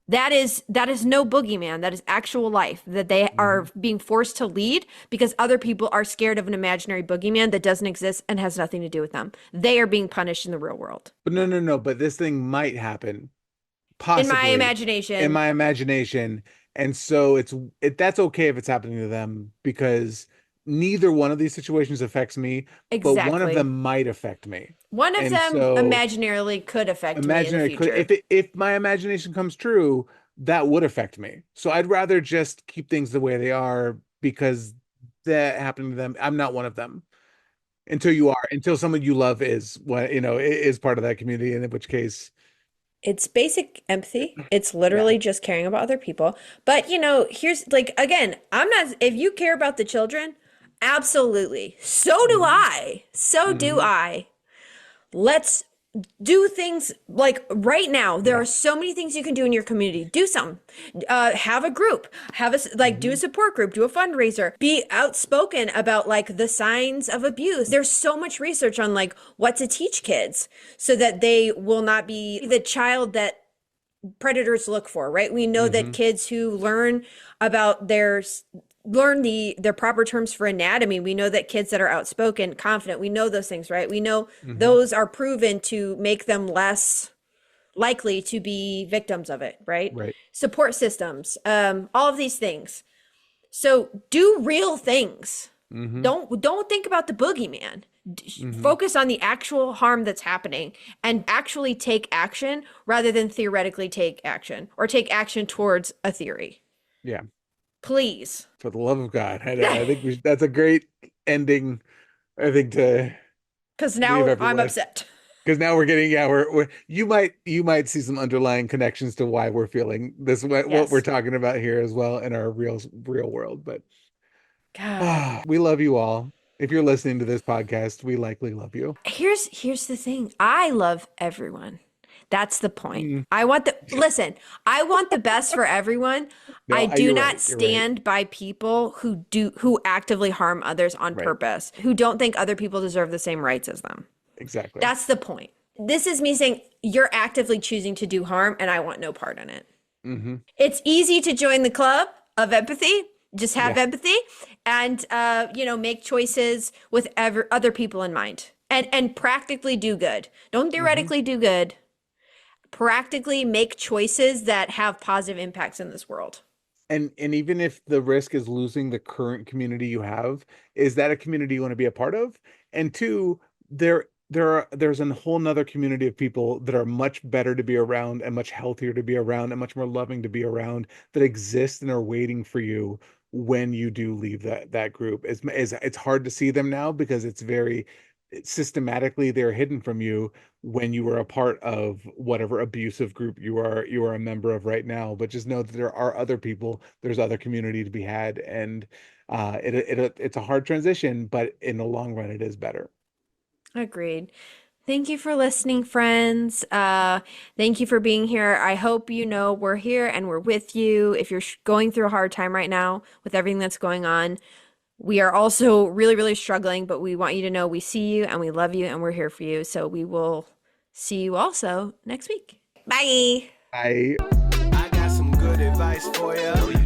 A: That is no boogeyman. That is actual life that they are being forced to lead because other people are scared of an imaginary boogeyman that doesn't exist and has nothing to do with them. They are being punished in the real world.
C: But no. But this thing might happen,
A: In
C: possibly
A: my imagination.
C: in my imagination, and so that's okay if it's happening to them because neither one of these situations affects me, but one of
A: Exactly.
C: them might affect me.
A: One of
C: And
A: them
C: so
A: imaginarily could affect me in the
C: imaginary could
A: future.
C: if my imagination comes true, that would affect me. So I'd rather just keep things the way they are because that happened to them. I'm not one of them. Until someone you love is what is part of that community, and in which case
A: It's basic empathy. It's literally just caring about other people. But, here's like, again, if you care about the children, absolutely. So do I. So do I. Let's do things like right now. There are so many things you can do in your community. Do some. Have a group. Do a support group. Do a fundraiser. Be outspoken about like the signs of abuse. There's so much research on like what to teach kids so that they will not be the child that predators look for, right? We know that kids who learn about their proper terms for anatomy, we know that kids that are outspoken, confident, we know those things, right? We know those are proven to make them less likely to be victims of it, right?
C: Right.
A: Support systems, all of these things. So do real things. Don't think about the boogeyman. Focus on the actual harm that's happening and actually take action rather than theoretically take action or take action towards a theory.
C: Yeah.
A: Please.
C: For the love of God. I think that's a great ending, I think, to
A: Because now
C: leave everyone.
A: I'm upset.
C: Because now we're getting, you might see some underlying connections to why we're feeling this, what
A: Yes.
C: we're talking about here as well in our real world. But
A: God.
C: we love you all. If you're listening to this podcast, we likely love you.
A: Here's the thing. I love everyone. That's the point. I want the best for everyone.
C: No,
A: I do
C: you're
A: not
C: right, you're right.
A: stand by people who actively harm others on purpose, who don't think other people deserve the same rights as them.
C: Exactly.
A: That's the point. This is me saying you're actively choosing to do harm and I want no part in it. It's easy to join the club of empathy. Just have empathy and, make choices with other people in mind and practically do good. Don't theoretically do good. Practically make choices that have positive impacts in this world.
C: And even if the risk is losing the current community you have, is that a community you want to be a part of? And two, there's a whole nother community of people that are much better to be around and much healthier to be around and much more loving to be around that exist and are waiting for you when you do leave that group. It's hard to see them now because it's very systematically they're hidden from you when you were a part of whatever abusive group you are a member of right now. But just know that there are other people, there's other community to be had, and it's a hard transition, but in the long run it is better.
A: Agreed. Thank you for listening, friends. Thank you for being here. I hope we're here and we're with you. If you're going through a hard time right now with everything that's going on, we are also really, really struggling, but we want you to know we see you and we love you and we're here for you. So we will see you also next week. Bye.
C: I
E: I got some good advice for you.